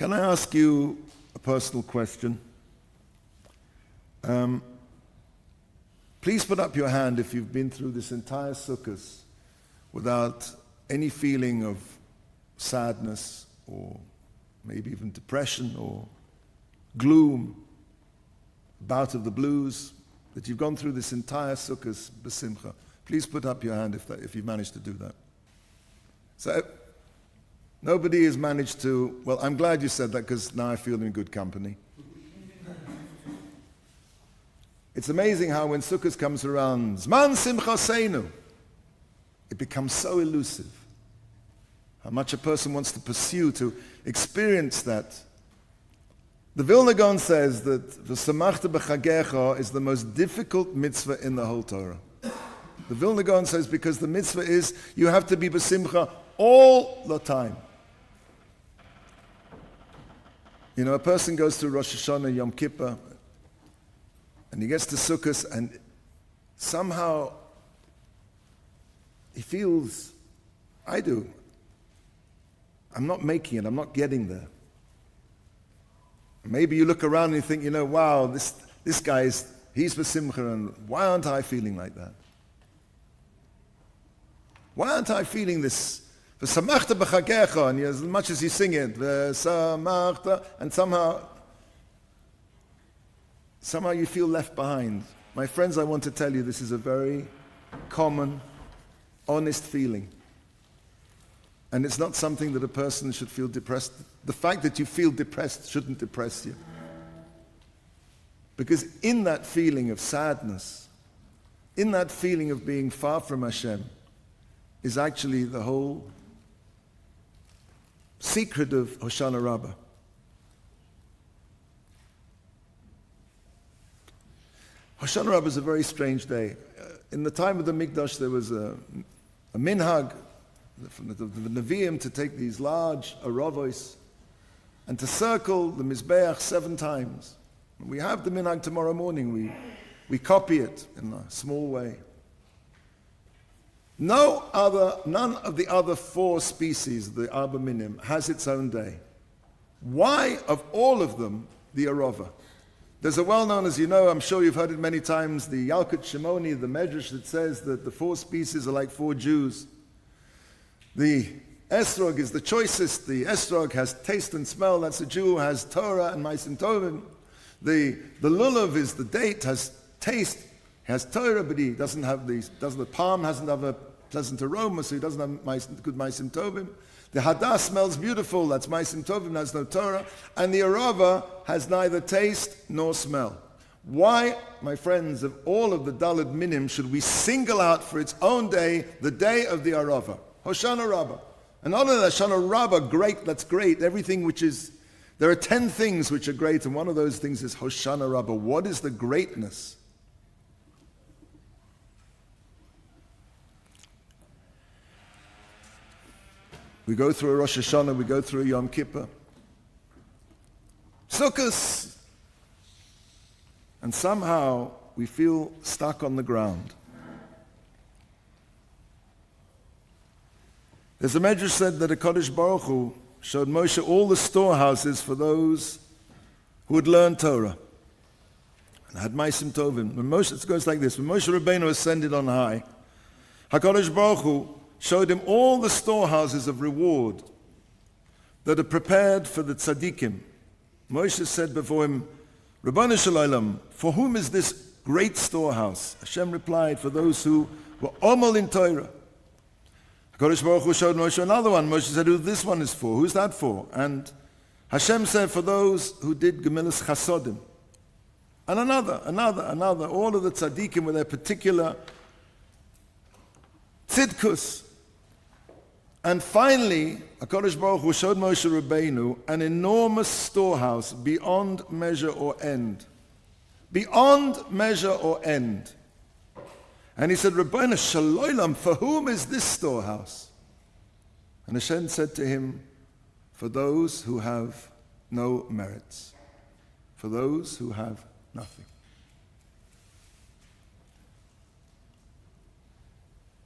Can I ask you a personal question? Please put up your hand if you've been through this entire Sukkot without any feeling of sadness or maybe even depression or gloom, bout of the blues, that you've gone through this entire Sukkot b'simcha. Please put up your hand if you've managed to do that. So nobody has managed to, well, I'm glad you said that because now I feel in good company. It's amazing how when Sukkot comes around, Zman simcha seinu, it becomes so elusive. How much a person wants to pursue to experience that. The Vilna Gaon says that V'samachta b'chagecha is the most difficult mitzvah in the whole Torah. The Vilna Gaon says because the mitzvah is you have to be b'simcha all the time. You know, a person goes through Rosh Hashanah, Yom Kippur, and he gets to Sukkot, and somehow he feels, I do, I'm not making it, I'm not getting there. Maybe you look around and you think, you know, wow, this guy he's b'simcha, and why aren't I feeling like that? Why aren't I feeling this? V'samachta b'chagecha, and as much as you sing it, v'samachta, and somehow you feel left behind. My friends, I want to tell you this is a very common, honest feeling. And it's not something that a person should feel depressed. The fact that you feel depressed shouldn't depress you. Because in that feeling of sadness, in that feeling of being far from Hashem, is actually the whole secret of Hosana Rabba. Hosana Rabba is a very strange day. In the time of the Mikdash, there was a minhag from the Nevi'im to take these large Aravos and to circle the Mizbeach 7 times. We have the minhag tomorrow morning. We copy it in a small way. None of the other 4 species, the Arba Minim, has its own day. Why, of all of them, the Arava? There's a well-known, as you know, I'm sure you've heard it many times, the Yalkut Shimoni, the Medrash that says that the 4 species are like 4 Jews. The Esrog is the choicest. The Esrog has taste and smell. That's a Jew who has Torah and Maisim Tovim. The Lulav is the date, has taste, has Torah, but he doesn't have the palm hasn't have a pleasant aroma, so he doesn't have good Maisim Tovim. The Hadass smells beautiful, that's Maisim Tovim, has no Torah. And the Arava has neither taste nor smell. Why, my friends, of all of the Daled Minim, should we single out for its own day the day of the Arava? Hoshana Rabba. And not only that, Hoshana Rabba, great, that's great. Everything which is, there are 10 things which are great, and one of those things is Hoshana Rabba. What is the greatness? We go through a Rosh Hashanah, we go through a Yom Kippur. Sukkot. And somehow we feel stuck on the ground. There's a Medrash said that a Kodesh Baruch Hu showed Moshe all the storehouses for those who had learned Torah and had Maisim Tovim. When Moshe, it goes like this: when Moshe Rabbeinu ascended on high, HaKadosh Baruch Hu showed him all the storehouses of reward that are prepared for the tzaddikim. Moshe said before him, Rabbanu Shalom, for whom is this great storehouse? Hashem replied, for those who were Omal in Torah. HaKadosh Baruch Hu showed Moshe another one. Moshe said, who this one is for? Who's that for? And Hashem said, for those who did Gemilas Chasodim. And another. All of the tzaddikim with their particular tzidkus. And finally, HaKadosh Baruch Hu showed Moshe Rabbeinu an enormous storehouse beyond measure or end. Beyond measure or end. And he said, Rabbeinu Shalom, for whom is this storehouse? And Hashem said to him, for those who have no merits. For those who have nothing.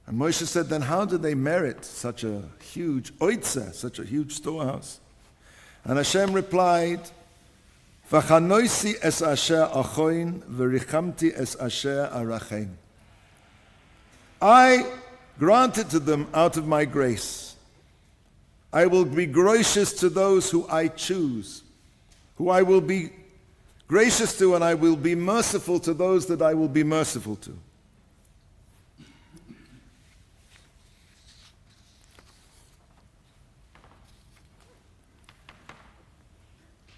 And Moshe said, then how do they merit such a huge oitza, such a huge storehouse? And Hashem replied, V'chanoisi es asher achoin, v'richamti es asher arachein. I granted to them out of my grace. I will be gracious to those who I choose, who I will be gracious to, and I will be merciful to those that I will be merciful to.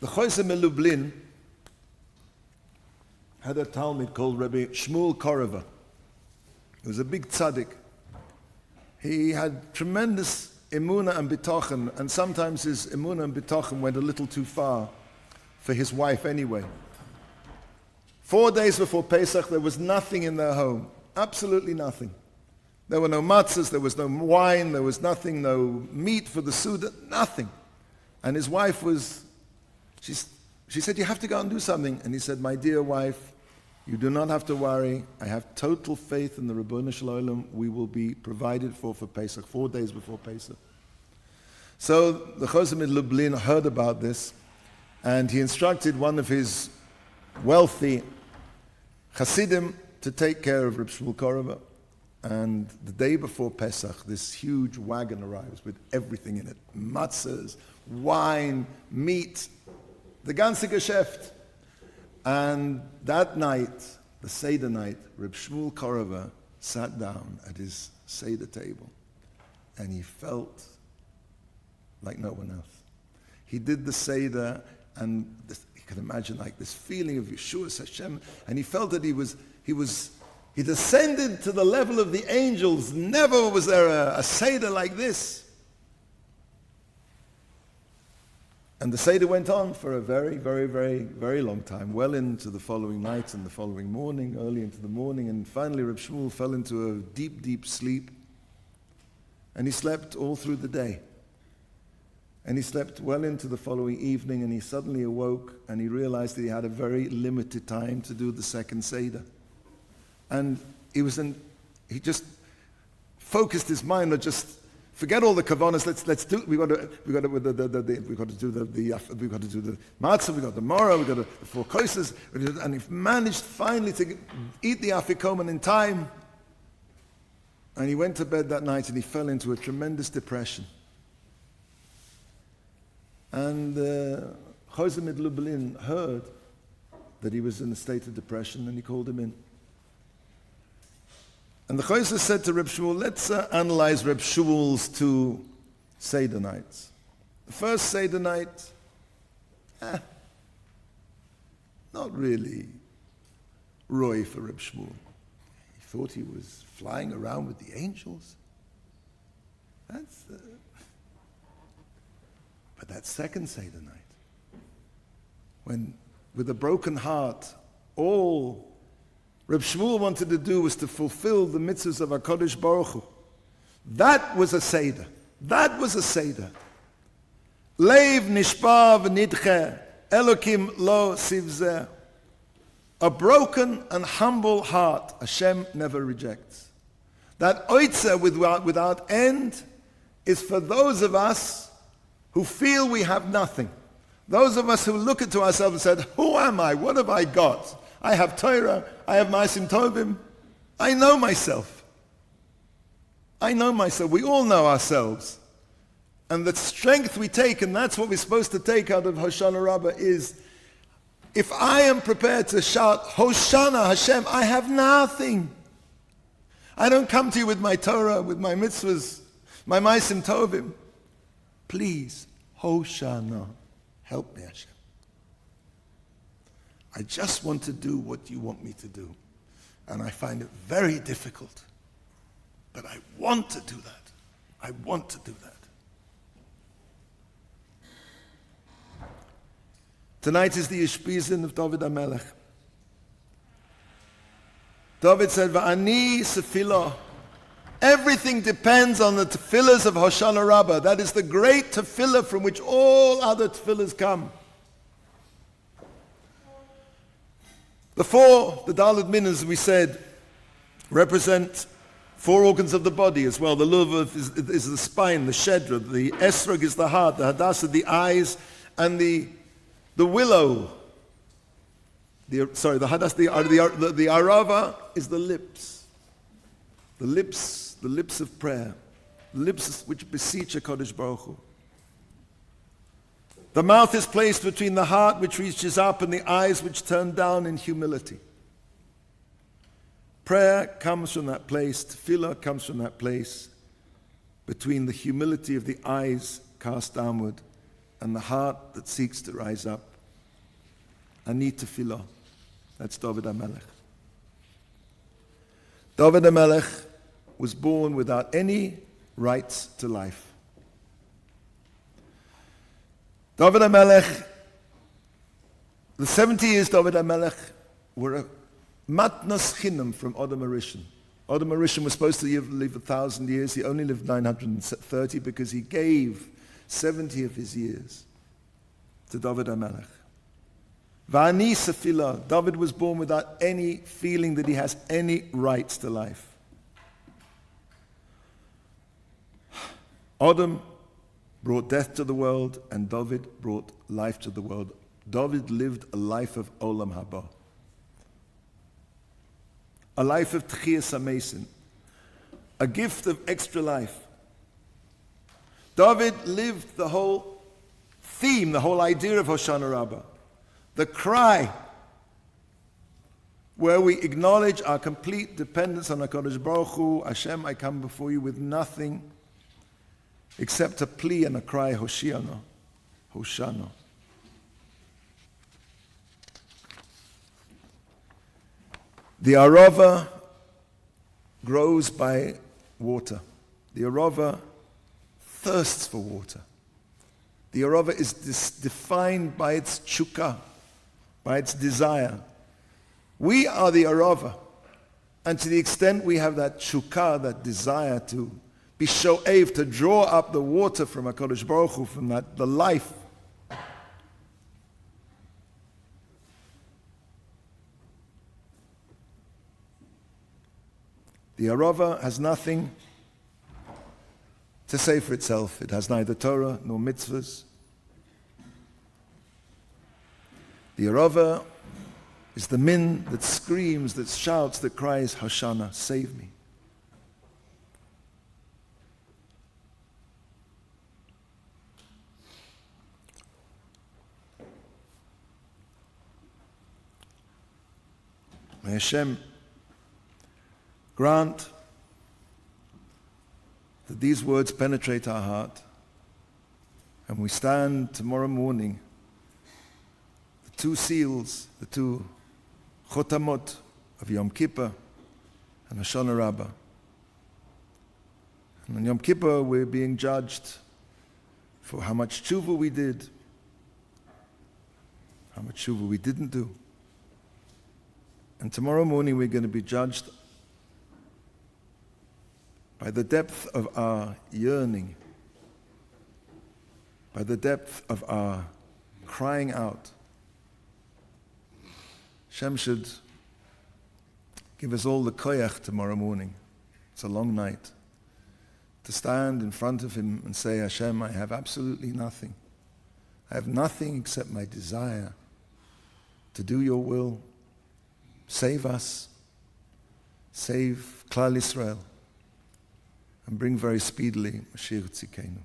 The Hosana Lublin had a Talmud called Rabbi Shmuel Arava. He was a big tzaddik. He had tremendous emunah and bitachon, and sometimes his emunah and bitachon went a little too far for his wife anyway. 4 days before Pesach, there was nothing in their home, absolutely nothing. There were no matzahs, there was no wine, there was nothing, no meat for the Suda, nothing. And his wife was, she said, you have to go and do something. And he said, my dear wife, you do not have to worry. I have total faith in the Ribono Shel Olam. We will be provided for Pesach, 4 days before Pesach. So the Hosana Lublin heard about this, and he instructed one of his wealthy Hasidim to take care of Reb Shmuel Arava. And the day before Pesach, this huge wagon arrives with everything in it. Matzahs, wine, meat, the ganze Geschäft. And that night, the Seder night, Reb Shmuel Arava sat down at his Seder table, and he felt like no one else. He did the Seder, and you can imagine like this feeling of Yeshua Hashem, and he felt that he descended to the level of the angels. Never was there a Seder like this. And the Seder went on for a very, very, very, very long time, well into the following night and the following morning, early into the morning, and finally Reb Shmuel fell into a deep, deep sleep, and he slept all through the day. And he slept well into the following evening, and he suddenly awoke, and he realized that he had a very limited time to do the second Seder. And he just focused his mind on just forget all the kavanas. Let's do. We got to do the matzah. We got the morah. We got the 4 kosos. And he managed finally to eat the afikoman in time. And he went to bed that night, and he fell into a tremendous depression. And Hosana Lublin heard that he was in a state of depression, and he called him in. And the Chosana said to Reb Shmuel, let's analyze Reb Shmuel's 2 Seder nights. The first Seder night, not really roy for Reb Shmuel. He thought he was flying around with the angels. But that second Seder night, when with a broken heart, all Reb Shmuel wanted to do was to fulfill the mitzvahs of HaKadosh Baruch Hu. That was a Seder. That was a Seder. Leiv nishpa v'nidche, Elokim lo sivzeh. A broken and humble heart, Hashem never rejects. That oitzer without end is for those of us who feel we have nothing. Those of us who look into ourselves and said, who am I? What have I got? I have Torah, I have Ma'asim Tovim. I know myself. I know myself. We all know ourselves. And the strength we take, and that's what we're supposed to take out of Hoshana Rabbah, is if I am prepared to shout, Hoshana Hashem, I have nothing. I don't come to you with my Torah, with my mitzvahs, my Ma'asim Tovim. Please, Hoshana, help me, Hashem. I just want to do what you want me to do. And I find it very difficult. But I want to do that. I want to do that. Tonight is the Ishpizin of David HaMelech. David said, Va'ani sefilah. Everything depends on the tefillahs of Hoshana Rabbah. That is the great tefillah from which all other tefillahs come. The Daled Minas, we said, represent 4 organs of the body as well. The Luv is the spine, the Shedra, the Esrog is the heart, the Hadassah, the eyes, And the willow, the Arava is the lips. The lips of prayer. The lips which beseech HaKadosh Baruch Hu. The mouth is placed between the heart which reaches up and the eyes which turn down in humility. Prayer comes from that place, tefillah comes from that place, between the humility of the eyes cast downward and the heart that seeks to rise up. Ani tefillah. That's David HaMelech. David HaMelech was born without any rights to life. David HaMelech, the 70 years David HaMelech were a matnas chinam from Adam HaRishon. Adam HaRishon was supposed to live 1,000 years. He only lived 930 because he gave 70 of his years to David HaMelech. Va'ani sefilah. David was born without any feeling that he has any rights to life. Adam brought death to the world, and David brought life to the world. David lived a life of olam haba, a life of tchiyas hamesim, a gift of extra life. David lived the whole theme, the whole idea of Hosana Rabba, the cry where we acknowledge our complete dependence on HaKadosh Baruch Hu. Hashem, I come before you with nothing except a plea and a cry, Hoshiana, Hoshana. The Arava grows by water. The Arava thirsts for water. The Arava is defined by its chukah, by its desire. We are the Arava, and to the extent we have that chukah, that desire to be sho'ev, to draw up the water from HaKadosh Baruch Hu, from that, the life. The Arava has nothing to say for itself. It has neither Torah nor mitzvahs. The Arava is the min that screams, that shouts, that cries, Hoshana, save me. May Hashem grant that these words penetrate our heart, and we stand tomorrow morning, the two seals, the two chotamot of Yom Kippur and Hosana Rabba. And on Yom Kippur we're being judged for how much tshuva we did, how much tshuva we didn't do. And tomorrow morning we're going to be judged by the depth of our yearning, by the depth of our crying out. Hashem should give us all the koyach tomorrow morning. It's a long night. To stand in front of Him and say, Hashem, I have absolutely nothing. I have nothing except my desire to do your will. Save us, save Klal Yisrael, and bring very speedily Mashiach Tzidkenu.